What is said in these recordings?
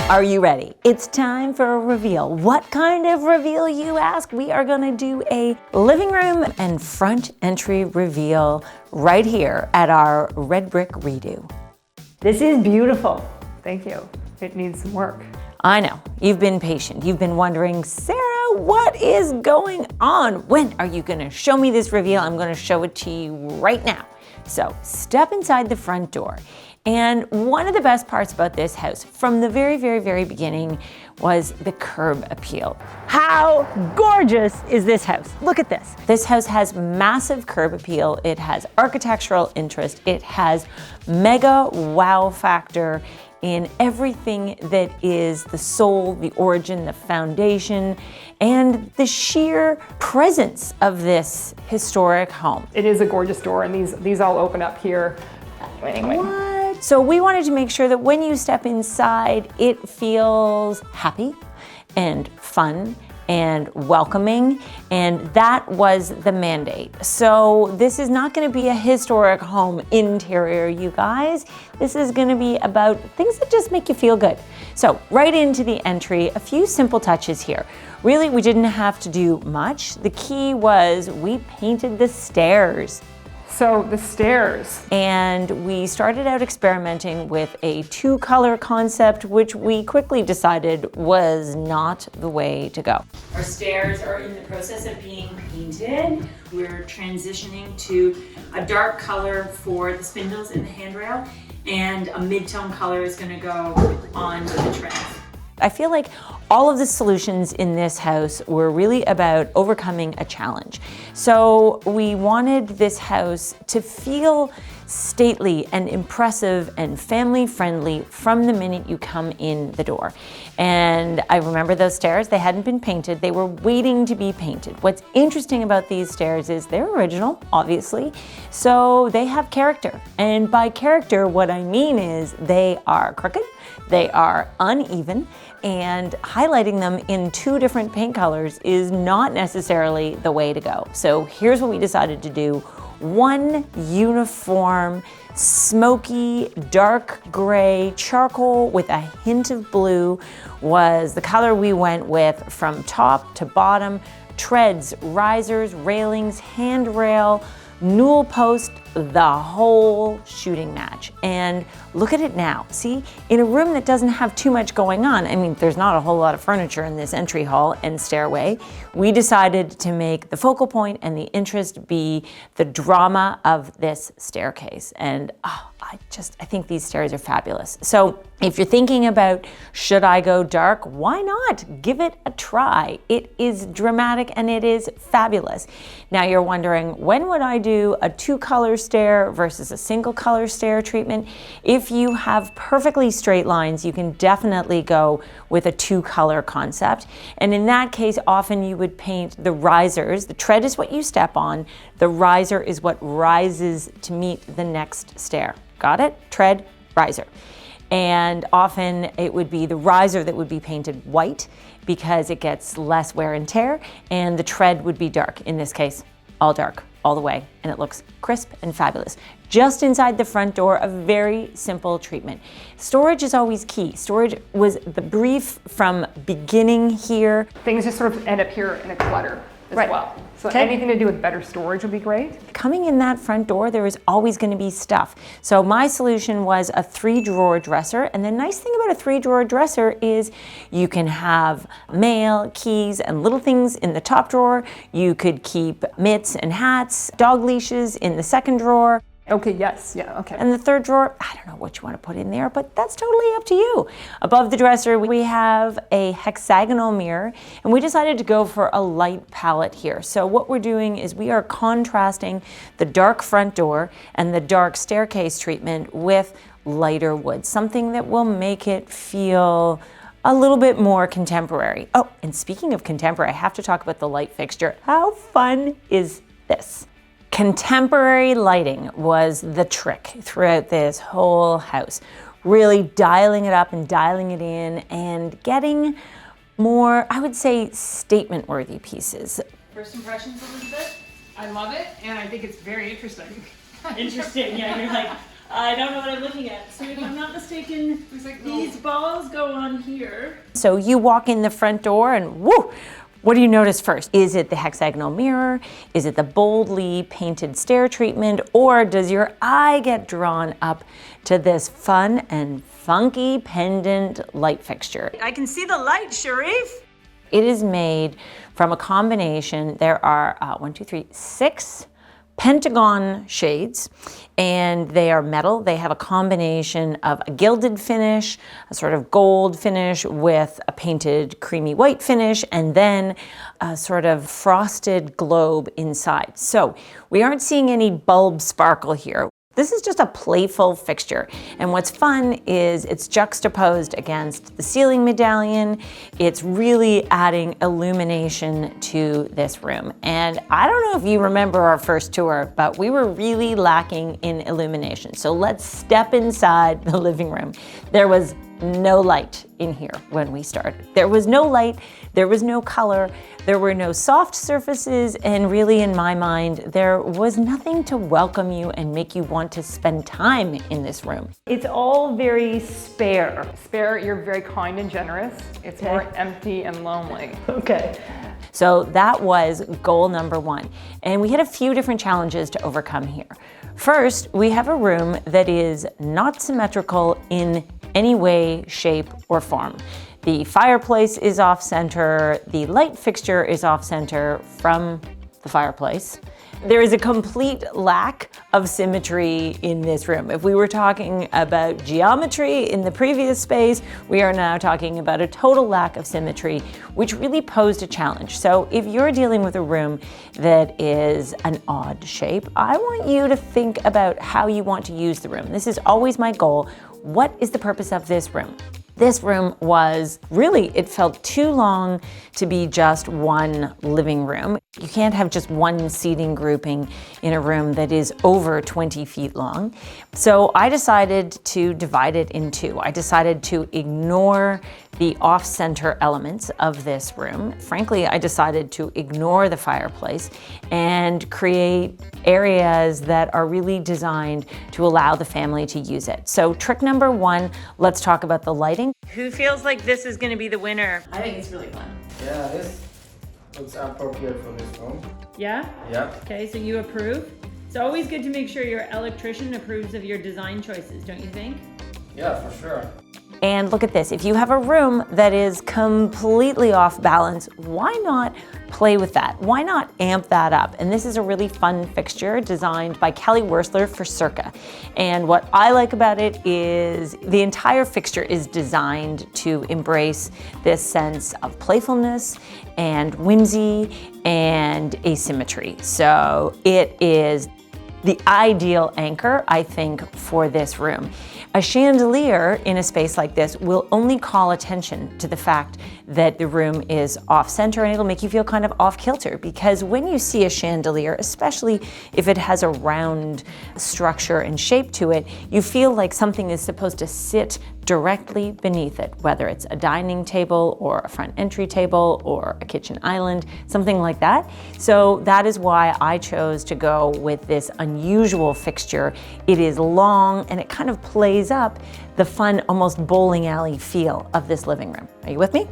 Are you ready? It's time for a reveal. What kind of reveal, you ask? We are gonna do a living room and front entry reveal right here at our red brick redo. This is beautiful. Thank you. It needs some work. I know, you've been patient. You've been wondering, Sarah, what is going on? When are you gonna show me this reveal? I'm gonna show it to you right now. So step inside the front door. And one of the best parts about this house from the very, very, very beginning was the curb appeal. How gorgeous is this house? Look at this. This house has massive curb appeal. It has architectural interest. It has mega wow factor in everything that is the soul, the origin, the foundation, and the sheer presence of this historic home. It is a gorgeous door, and these all open up here. Anyway. What? So we wanted to make sure that when you step inside, it feels happy and fun and welcoming, and that was the mandate. So this is not gonna be a historic home interior, you guys. This is gonna be about things that just make you feel good. So right into the entry, a few simple touches here. Really, we didn't have to do much. The key was we painted the stairs. So the stairs. And we started out experimenting with a two-color concept, which we quickly decided was not the way to go. Our stairs are in the process of being painted. We're transitioning to a dark color for the spindles and the handrail, and a mid-tone color is gonna go on the treads. I feel like all of the solutions in this house were really about overcoming a challenge. So we wanted this house to feel stately and impressive and family friendly from the minute you come in the door. And I remember those stairs, they hadn't been painted, they were waiting to be painted. What's interesting about these stairs is they're original, obviously, so they have character. And by character, what I mean is they are crooked, they are uneven, and highlighting them in two different paint colors is not necessarily the way to go. So here's what we decided to do. One uniform, smoky, dark gray charcoal with a hint of blue was the color we went with from top to bottom. Treads, risers, railings, handrail, newel post, the whole shooting match. And look at it now. See, in a room that doesn't have too much going on, I mean, there's not a whole lot of furniture in this entry hall and stairway, we decided to make the focal point and the interest be the drama of this staircase. And I think these stairs are fabulous. So if you're thinking about, should I go dark? Why not? Give it a try. It is dramatic and it is fabulous. Now you're wondering, when would I do a two-color stair versus a single color stair treatment? If you have perfectly straight lines, you can definitely go with a two-color concept. And in that case, often you would paint the risers. The tread is what you step on. The riser is what rises to meet the next stair. Got it? Tread, riser. And often it would be the riser that would be painted white because it gets less wear and tear, and the tread would be dark. In this case, all dark, all the way, and it looks crisp and fabulous. Just inside the front door, a very simple treatment. Storage is always key. Storage was the brief from beginning here. Things just sort of end up here in a clutter as well. So Okay. anything to do with better storage would be great. Coming in that front door, there is always going to be stuff. So my solution was a 3-drawer dresser. And the nice thing about a 3-drawer dresser is you can have mail, keys, and little things in the top drawer. You could keep mitts and hats, dog leashes in the second drawer. Okay, yes, yeah, okay. And the third drawer, I don't know what you want to put in there, but that's totally up to you. Above the dresser, we have a hexagonal mirror, and we decided to go for a light palette here. So what we're doing is we are contrasting the dark front door and the dark staircase treatment with lighter wood, something that will make it feel a little bit more contemporary. Oh, and speaking of contemporary, I have to talk about the light fixture. How fun is this? Contemporary lighting was the trick throughout this whole house. Really dialing it up and dialing it in and getting more, I would say, statement-worthy pieces. First impressions, Elizabeth? I love it, and I think it's very interesting. Interesting, yeah, you're like, I don't know what I'm looking at. So if I'm not mistaken, these balls go on here. So you walk in the front door and whoo! What do you notice first? Is it the hexagonal mirror? Is it the boldly painted stair treatment? Or does your eye get drawn up to this fun and funky pendant light fixture? I can see the light, Sharif. It is made from a combination. There are 6 pentagon shades, and they are metal. They have a combination of a gilded finish, a sort of gold finish with a painted creamy white finish, and then a sort of frosted globe inside. So we aren't seeing any bulb sparkle here. This is just a playful fixture. And what's fun is it's juxtaposed against the ceiling medallion. It's really adding illumination to this room. And I don't know if you remember our first tour, but we were really lacking in illumination. So let's step inside the living room. There was no light in here when we started. There was no light, there was no color, there were no soft surfaces, and really in my mind, there was nothing to welcome you and make you want to spend time in this room. It's all very spare. Spare, you're very kind and generous. It's more empty and lonely. Okay. So that was goal number 1. And we had a few different challenges to overcome here. First, we have a room that is not symmetrical in any way, shape, or form. The fireplace is off center, the light fixture is off center from the fireplace. There is a complete lack of symmetry in this room. If we were talking about geometry in the previous space, we are now talking about a total lack of symmetry, which really posed a challenge. So if you're dealing with a room that is an odd shape, I want you to think about how you want to use the room. This is always my goal. What is the purpose of this room? This room was really, it felt too long to be just one living room. You can't have just one seating grouping in a room that is over 20 feet long. So I decided to divide it in 2. I decided to ignore the off-center elements of this room. Frankly, I decided to ignore the fireplace and create areas that are really designed to allow the family to use it. So trick number 1, let's talk about the lighting. Who feels like this is going to be the winner? I think it's really fun. Yeah, this looks appropriate for this room. Yeah? Yeah. Okay, so you approve? It's always good to make sure your electrician approves of your design choices, don't you think? Yeah, for sure. And look at this, if you have a room that is completely off balance, why not play with that? Why not amp that up? And this is a really fun fixture designed by Kelly Wursler for Circa. And what I like about it is the entire fixture is designed to embrace this sense of playfulness and whimsy and asymmetry. So it is the ideal anchor, I think, for this room. A chandelier in a space like this will only call attention to the fact that the room is off center, and it'll make you feel kind of off kilter, because when you see a chandelier, especially if it has a round structure and shape to it, you feel like something is supposed to sit directly beneath it, whether it's a dining table or a front entry table or a kitchen island, something like that. So that is why I chose to go with this unusual fixture. It is long and it kind of plays up the fun, almost bowling alley feel of this living room. Are you with me?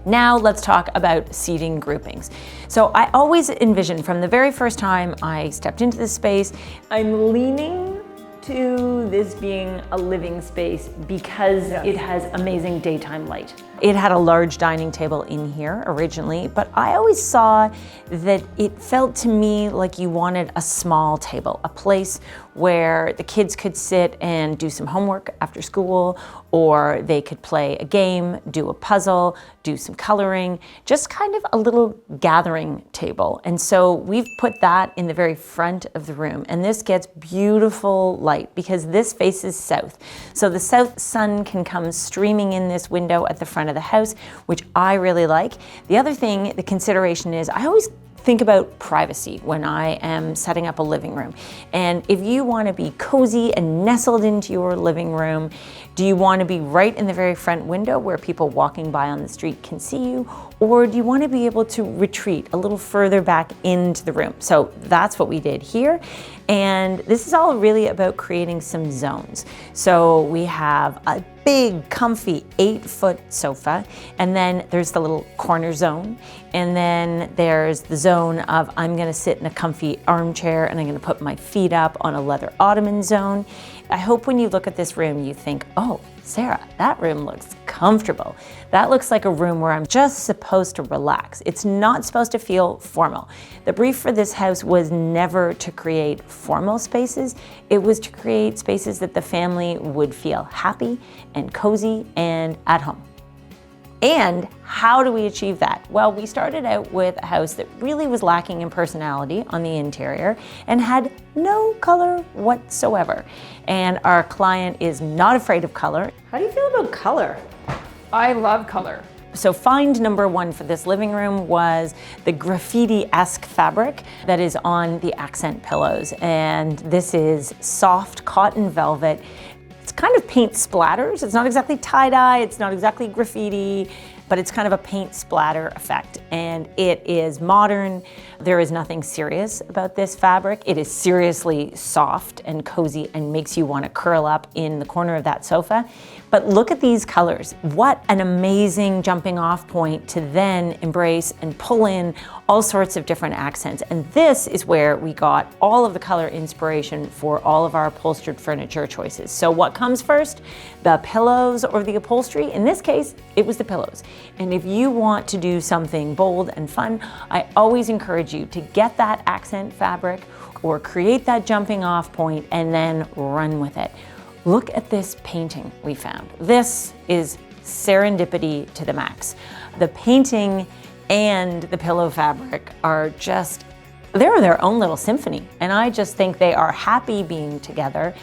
Now let's talk about seating groupings. So I always envisioned from the very first time I stepped into this space, I'm leaning to this being a living space because it has amazing daytime light. It had a large dining table in here originally, but I always saw that it felt to me like you wanted a small table, a place where the kids could sit and do some homework after school, or they could play a game, do a puzzle, do some coloring, just kind of a little gathering table. And so we've put that in the very front of the room, and this gets beautiful light because this faces south. So the south sun can come streaming in this window at the front of the house, which I really like. The other thing, the consideration is, I always think about privacy when I am setting up a living room. And if you want to be cozy and nestled into your living room, Do you want to be right in the very front window where people walking by on the street can see you? Or do you want to be able to retreat a little further back into the room? So that's what we did here. And this is all really about creating some zones. So we have a big, comfy 8-foot sofa, and then there's the little corner zone, and then there's the zone of I'm gonna sit in a comfy armchair and I'm gonna put my feet up on a leather ottoman zone. I hope when you look at this room, you think, oh, Sarah, that room looks comfortable. That looks like a room where I'm just supposed to relax. It's not supposed to feel formal. The brief for this house was never to create formal spaces. It was to create spaces that the family would feel happy and cozy and at home. And how do we achieve that? Well, we started out with a house that really was lacking in personality on the interior and had no color whatsoever. And our client is not afraid of color. How do you feel about color? I love color. So find number one for this living room was the graffiti-esque fabric that is on the accent pillows. And this is soft cotton velvet. It's kind of paint splatters. It's not exactly tie-dye, it's not exactly graffiti, but it's kind of a paint splatter effect. And it is modern. There is nothing serious about this fabric. It is seriously soft and cozy and makes you want to curl up in the corner of that sofa. But look at these colors. What an amazing jumping off point to then embrace and pull in all sorts of different accents. And this is where we got all of the color inspiration for all of our upholstered furniture choices. So what comes first? The pillows or the upholstery? In this case, it was the pillows. And if you want to do something bold and fun, I always encourage you to get that accent fabric or create that jumping off point and then run with it. Look at this painting we found. This is serendipity to the max. The painting and the pillow fabric are just, they're their own little symphony. And I just think they are happy being together.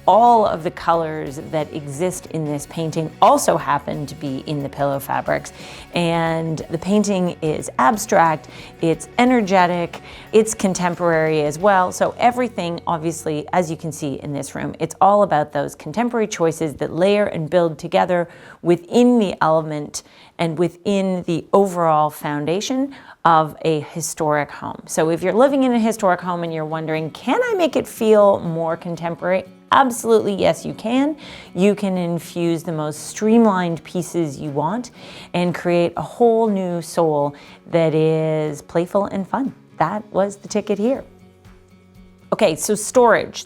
All of the colors that exist in this painting also happen to be in the pillow fabrics. And the painting is abstract, it's energetic, it's contemporary as well. So everything, obviously, as you can see in this room, it's all about those contemporary choices that layer and build together within the element and within the overall foundation of a historic home. So if you're living in a historic home and you're wondering, can I make it feel more contemporary? Absolutely, yes, you can. You can infuse the most streamlined pieces you want and create a whole new soul that is playful and fun. That was the ticket here. Okay, so storage.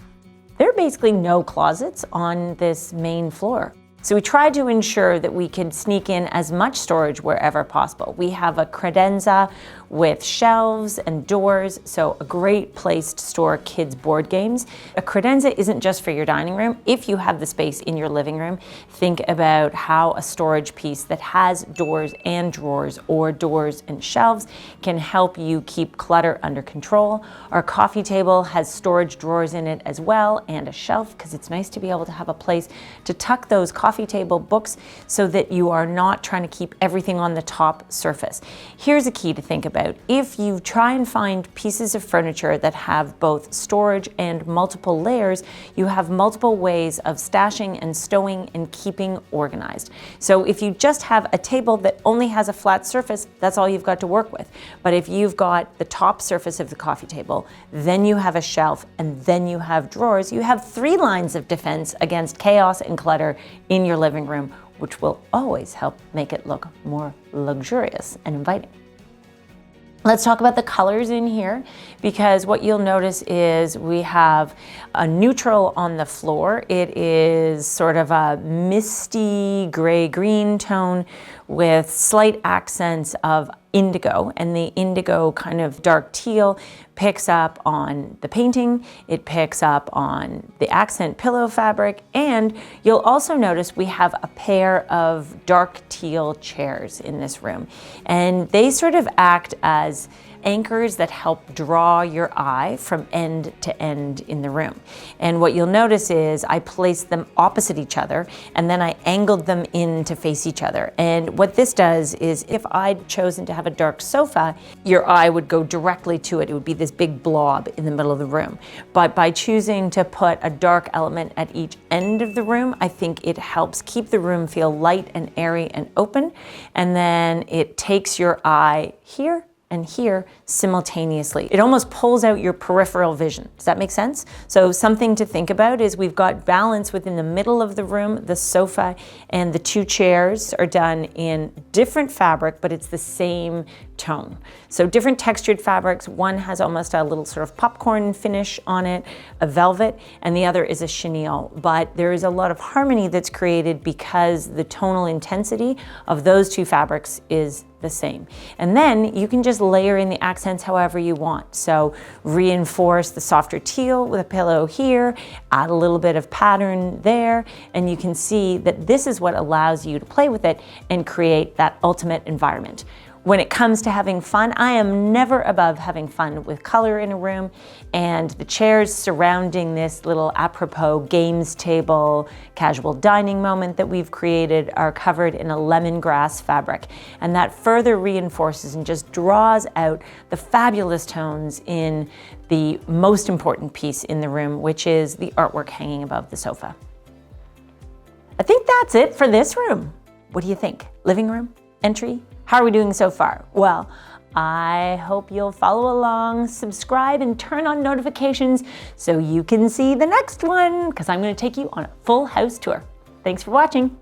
There are basically no closets on this main floor. So we tried to ensure that we could sneak in as much storage wherever possible. We have a credenza with shelves and doors, so a great place to store kids' board games. A credenza isn't just for your dining room. If you have the space in your living room, think about how a storage piece that has doors and drawers or doors and shelves can help you keep clutter under control. Our coffee table has storage drawers in it as well and a shelf, because it's nice to be able to have a place to tuck those coffee table books so that you are not trying to keep everything on the top surface. Here's a key to think about. If you try and find pieces of furniture that have both storage and multiple layers, you have multiple ways of stashing and stowing and keeping organized. So if you just have a table that only has a flat surface, that's all you've got to work with. But if you've got the top surface of the coffee table, then you have a shelf, and then you have drawers, you have 3 lines of defense against chaos and clutter in your living room, which will always help make it look more luxurious and inviting. Let's talk about the colors in here, because what you'll notice is we have a neutral on the floor. It is sort of a misty gray-green tone with slight accents of indigo, and the indigo kind of dark teal picks up on the painting, it picks up on the accent pillow fabric, and you'll also notice we have a pair of dark teal chairs in this room. And they sort of act as anchors that help draw your eye from end to end in the room. And what you'll notice is I placed them opposite each other, and then I angled them in to face each other. And what this does is if I'd chosen to have a dark sofa, your eye would go directly to it. It would be this big blob in the middle of the room. But by choosing to put a dark element at each end of the room, I think it helps keep the room feel light and airy and open. And then it takes your eye here and here simultaneously. It almost pulls out your peripheral vision. Does that make sense? So something to think about is we've got balance within the middle of the room. The sofa and the two chairs are done in different fabric, but it's the same tone. So different textured fabrics. One has almost a little sort of popcorn finish on it, a velvet, and the other is a chenille. But there is a lot of harmony that's created because the tonal intensity of those two fabrics is the same. And then you can just layer in the accents however you want. So reinforce the softer teal with a pillow here, add a little bit of pattern there, and you can see that this is what allows you to play with it and create that ultimate environment. When it comes to having fun, I am never above having fun with color in a room, and the chairs surrounding this little apropos games table, casual dining moment that we've created are covered in a lemongrass fabric. And that further reinforces and just draws out the fabulous tones in the most important piece in the room, which is the artwork hanging above the sofa. I think that's it for this room. What do you think? Living room? Entry? How are we doing so far? Well, I hope you'll follow along, subscribe, and turn on notifications so you can see the next one, because I'm going to take you on a full house tour. Thanks for watching.